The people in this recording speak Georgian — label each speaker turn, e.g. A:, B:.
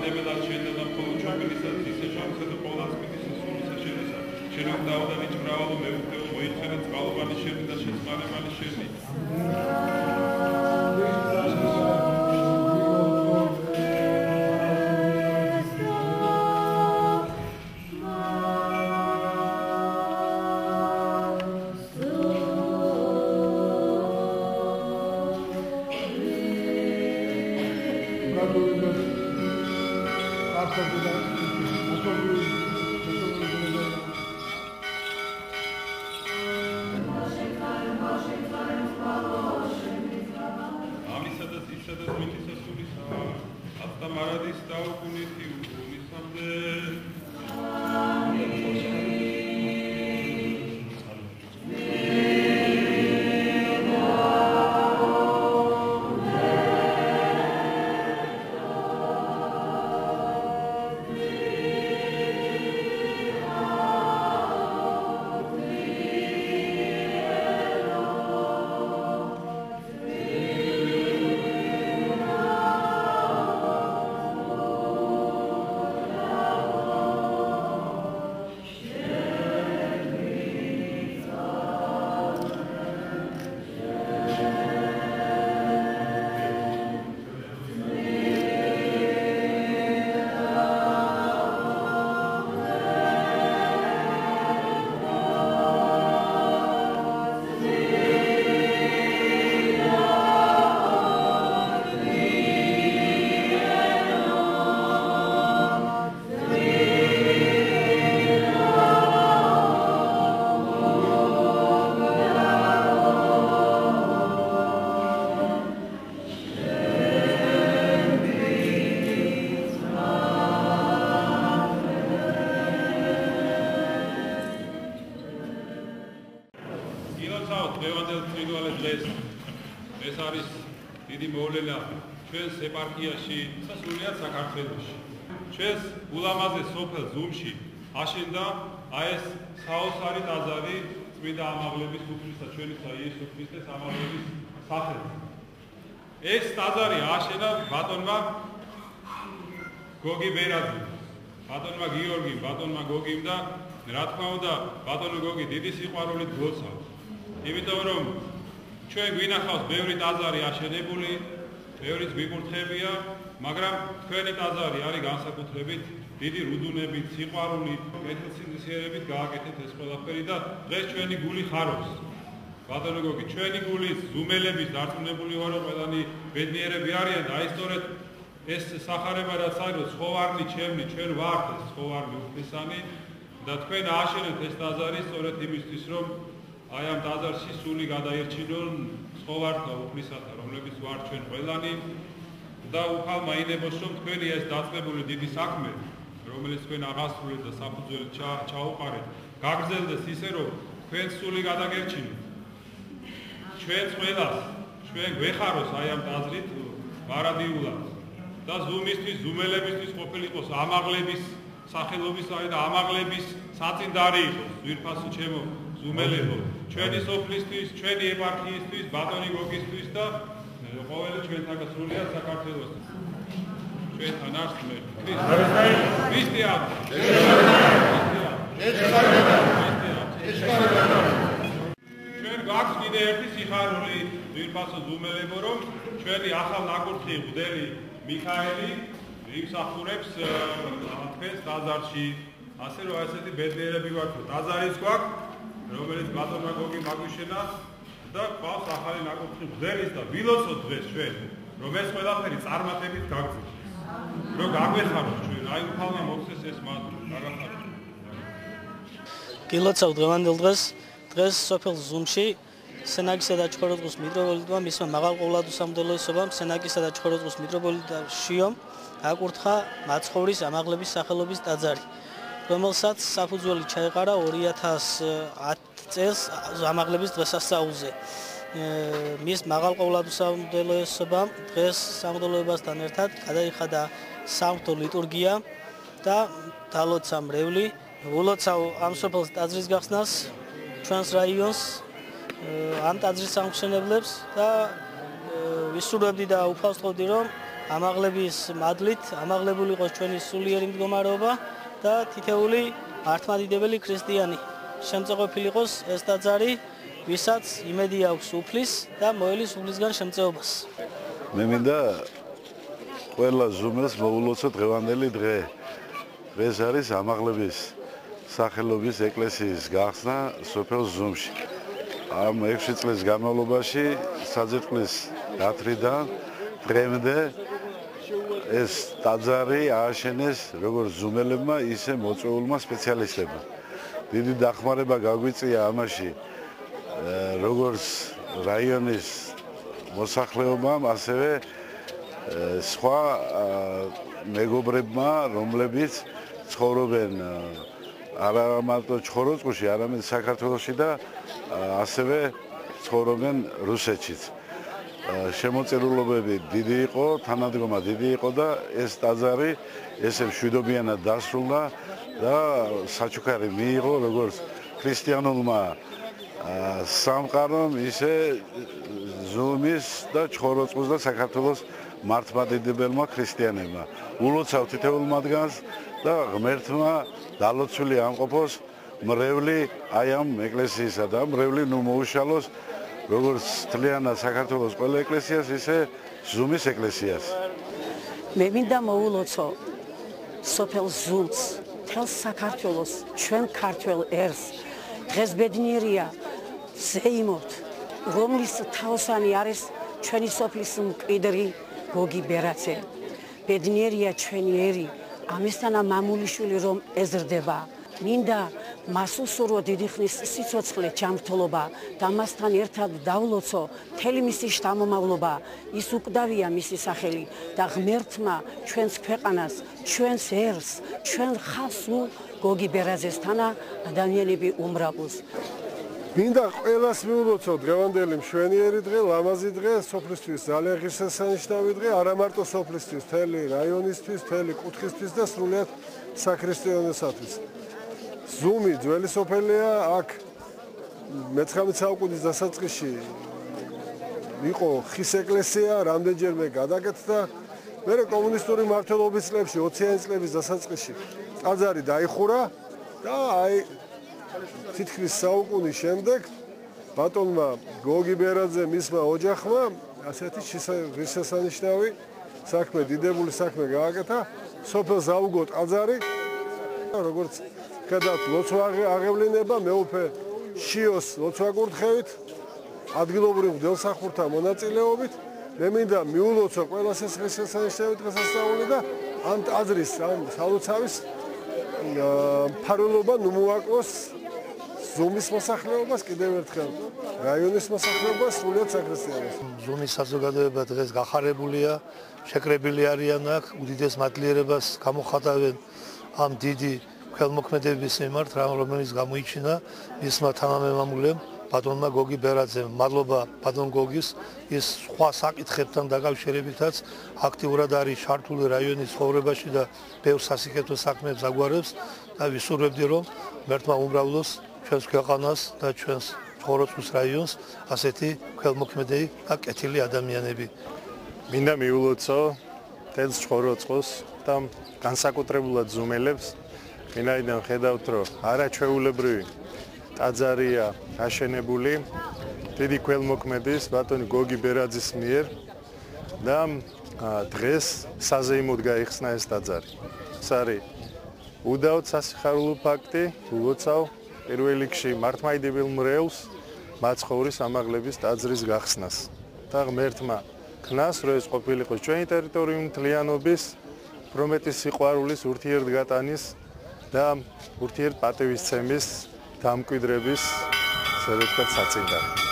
A: მადემელად შენდა მხოლოდ ჩოგნისაც ისე შანსა და ყოველას მითის სულისა შენისა შენ დაუდანი ჭმრავალო მეუღლეო მოიხერა წყალოვანი შენი და შეწყარებანი შენი ჩვენს ეპარქიაში და სრულიად საქართველოში. ჩვენს ულამაზეს სოფელ ზუმში აშენდა ეს საოცარი ტაძარი წმინდა ამაღლების უფლისა ჩვენისა იესო ქრისტეს ამაღლების სახელით. ეს ტაძარი აშენა ბატონმა გოგი ბერაძემ, ბატონმა გიორგიმ, ბატონმა გოგიმ და რა თქმა უნდა ბატონო გოგი დიდი სიყვარულით გლოცავს. იმიტომ რომ ჩვენ გვინახავს ბევრი ტაძარი აშენებული ბევრიც გვიკურთხებია, მაგრამ თქვენი ტაძარი არის განსაკუთრებით დიდი რუდუნებით, სიყვარულით, კეთილსინდისიერებით გააკეთეთ ეს ყველაფერი და დღეს ჩვენი გული ხარობს. ბატონო გოგი, ჩვენი გულის ზუმელების დარწმუნებული ვარო ყველანი ბედნიერები არიან და აი სწორედ ეს სახარება რაც არის, ცხოვარნი ჩემნი, ჩვენ ვართ ეს ცხოვარნი უფლისანი და თქვენ ააშენეთ ეს ტაძარი სწორედ იმისთვის, რომ აი ამ ტაძარში სული გადაერჩინონ ცხოვართა უფლისათა, რომლებიც ვართ ჩვენ ყველანი და უფალმა ინებოს, რომ თქვენი ეს დაწყებული დიდი საქმე, რომელიც თქვენ აღასრულეთ და საფუძველი ჩაუყარეთ, გაგრძელდეს ისე, რომ თქვენ სული გადაგერჩინოთ. ჩვენს ყველას, ჩვენ გვეხაროს აი ამ ტაძრით ვარადიულად და ზუმისთვის, ზუმელებისთვის ყოფილიყოს ამაღლების სახელობის და ამაღლების საწინდარი იყოს, ძვირფასო ჩემო ზუმელებო, ჩვენი სოფლისთვის, ჩვენი ეპარქიისთვის, ბატონი გოგისთვის და ყოველი ჩვენთაგან სრულიად საქართველოსთვის. ჩვენთან არს ღმერთი. ქრისტიან. ჩვენ გვაქვს კიდე ერთი სიხარული, ძვირფასო ზუმელებო, რომ ჩვენი ახალ ნაკურთხი მღვდელი მიქაელი იმსახურებს თქვენს ტაძარში. ასე რომ ესეთი ბედნიერები გვაქვს, ტაძარიც გვაქვს, რომელიც ბატონმა გოგი მაგვიშენა და გვაქვს ახალი ნაკურთხი მღვდელის და ვილოცოთ დღეს ჩვენ, რომ ეს ყველაფერი წარმატებით გაგრძელდეს. რომ გაგვეხაროთ ჩვენ, აი უფალმა მოხდეს ეს მადლი, გაგახაროთ.
B: გილოცავ დღევანდელ დღეს, დღეს სოფელ ზუმში სენაგისა და ჩხოროწყუს მიტროპოლიტმა მისმა მაღალყოვლადო სამღვდელოებამ სენაგისა და ჩხოროწყუს მიტროპოლიტა შიომ აკურთხა მაცხოვრის ამაღლების სახელობის ტაძარი, რომელსაც საფუძველი ჩაეყარა 2010 წელს ამაღლების დღესასწაულზე. მის მაღალყოვლადო სამღვდელოებამ დღეს სამღვდელოებასთან ერთად გადაიხადა სამღვდო ლიტურგია და დალოცა მრევლი. ულოცავ ამ სოფელს ტაძრის გახსნას, ჩვენს რაიონს, ამ ტაძრის სამშენებლებს და ვისურვებდი და უფალს ვთხოვდი, რომ ამაღლების მადლით ამაღლებული იყოს ჩვენი სულიერი მდგომარეობა და თითეული მართლმადიდებელი ქრისტიანი შემწეყოფილი იყოს ეს ტაძარი, ვისაც იმედი აქვს უფლის და მოელის უფლისგან შემწეობას.
C: მე მინდა ყველა ზუმელს მოულოცო დღევანდელი დღე. დღეს არის ამაღლების სახელობის ეკლესიის გახსნა სოფელ ზუმში. ამ 6 წლის განმავლობაში საძირკვლის გათხრიდან დღემდე ეს ტაძარი ააშენეს როგორც ზუმელებმა, ისე მოწვეულმა სპეციალისტებმა. დიდი დახმარება გაგვიწია ამაში როგორც რაიონის მოსახლეობამ, ასევე სხვა მეგობრებმა, რომლებიც ცხოვრობენ არა მარტო ჩხოროწყუში, არამედ საქართველოში და ასევე ცხოვრობენ რუსეთშიც. შემოწირულობები დიდი იყო, თანადგომა დიდი იყო და ეს ტაძარი ესე მშვიდობიანად დასრულდა და საჩუქარი მიიღო როგორც ქრისტიანულმა სამყარომ, ისე ზუმის და ჩხოროწყუს და საქართველოს მართლმადიდებელმა ქრისტიანებმა. ულოცავ თითოეულ მათგანს და ღმერთმა დალოცული ამყოფოს მრევლი აი ამ ეკლესიისა და მრევლი მოუშალოს როგორც თლიანად საქართველოს ყველა ეკლესიას, ისე ზუმის ეკლესიას.
D: მე მინდა მოულოცო სოფელ ზუმს, მთელ საქართველოს, ჩვენ ქართველ ერს. დღეს ბედნიერია ზეიმობთ, რომლის თაოსანი არის ჩვენი სოფლის მკვიდრი გოგი ბერაძე. ბედნიერია ჩვენი ერი, ამისთანა მამულიშვილი რომ ეზრდება. მინდა მას უსურვო დიდი ხნის სიცოცხლე, ჯანმრთელობა და მასთან ერთად დავლოცო მთელი მისი შთამომავლობა. ის უკვდავია მისი სახელი და ღმერთმა ჩვენს ქვეყანას, ჩვენს ერს, ჩვენ ხალხს გოგი ბერაძესთანა ადამიანები უმრავლს.
E: მინდა ყველას მიულოცო დღევანდელი მშვენიერი დღე, ლამაზი დღე, სოფლისთვის ძალიან ღირსშესანიშნავი დღე, არა მარტო სოფლისთვის, მთელი რაიონისთვის, მთელი კუთხისთვის და სრულიად საქრისტიანოსათვის. ზუმი ძველი სოფელია, აქ მე-19 საუკუნის დასაწყისში იყო ხის ეკლესია, რამდენჯერმე გადაკეთდა. მერე კომუნისტური მმართველობის წლებში, 20-იანი წლების დასაწყისში ტაძარი დაიხურა და აი თითქმის საუკუნის შემდეგ ბატონმა გოგი ბერაძე მისმა ოჯახმა ასეთი ღირსშესანიშნავი საქმე, დიდებული საქმე გააკეთა. სოფელ ზაუგო ტაძარი, როგორც ხედავთ, ლოცვა აღევლინება, მეუფე შიოს ლოცვა-კურთხევით, ადგილობრივ მღვდელსახურთა მონაწილეობით. მე მინდა მიულოცო ყველას ეს ღირსშესანიშნავი დღესასწაული და ამ ტაძრის, ამ სალოცავის მფარველობა მოაკლოს ზუმის მოსახლეობას, კიდევ ერთხელ რაიონის მოსახლეობას, სრულიად საქრისტიანოს.
F: ზუმის საზოგადოება დღეს გახარებულია, შეკრებილი არიან აქ, უდიდეს მადლიერებას გამოხატავენ ამ დიდი ხელმოქმედების მიმართ, რომელიც გამოიჩინა მისმა თანამემამულემ ბატონმა გოგი ბერაძემ. მადლობა ბატონ გოგის, ის სხვა საკითხებთან დაკავშირებითაც აქტიურად არის ჩართული რაიონის ცხოვრებაში და ბევრ სასიკეთო საქმეებს აგვარებს და ვისურვებდი, რომ ღმერთმა უმრავლოს ჩვენს ქვეყანას და ჩვენს ჩხოროწყუს რაიონს ასეთი ხელმოქმედი და კეთილი ადამიანები.
G: მინდა მიულოცო თელს ჩხოროწყუს და განსაკუთრებულად ზუმელებს, ვინაიდან ხედავთ, რომ არაჩვეულებრივი ტაძარია აშენებული დიდი ქველმოქმედის ბატონი გოგი ბერაძის მიერ და დღეს საზეიმოდ გაიხსნა ეს ტაძარი. ეს არის უდავოდ სასიხარულო ფაქტი, ულოცავ პირველ რიგში მართლმადიდებელ მრევლს მაცხოვრის ამაღლების ტაძრის გახსნას და ღმერთმა ქნას, რომ ეს ყოფილიყო ჩვენი ტერიტორიული მთლიანობის, პრომეტის სიყვარულის, ურთიერთგატანის და ურთიერთპატივისცემის დამკვიდრების სეროთქად საწინდარი.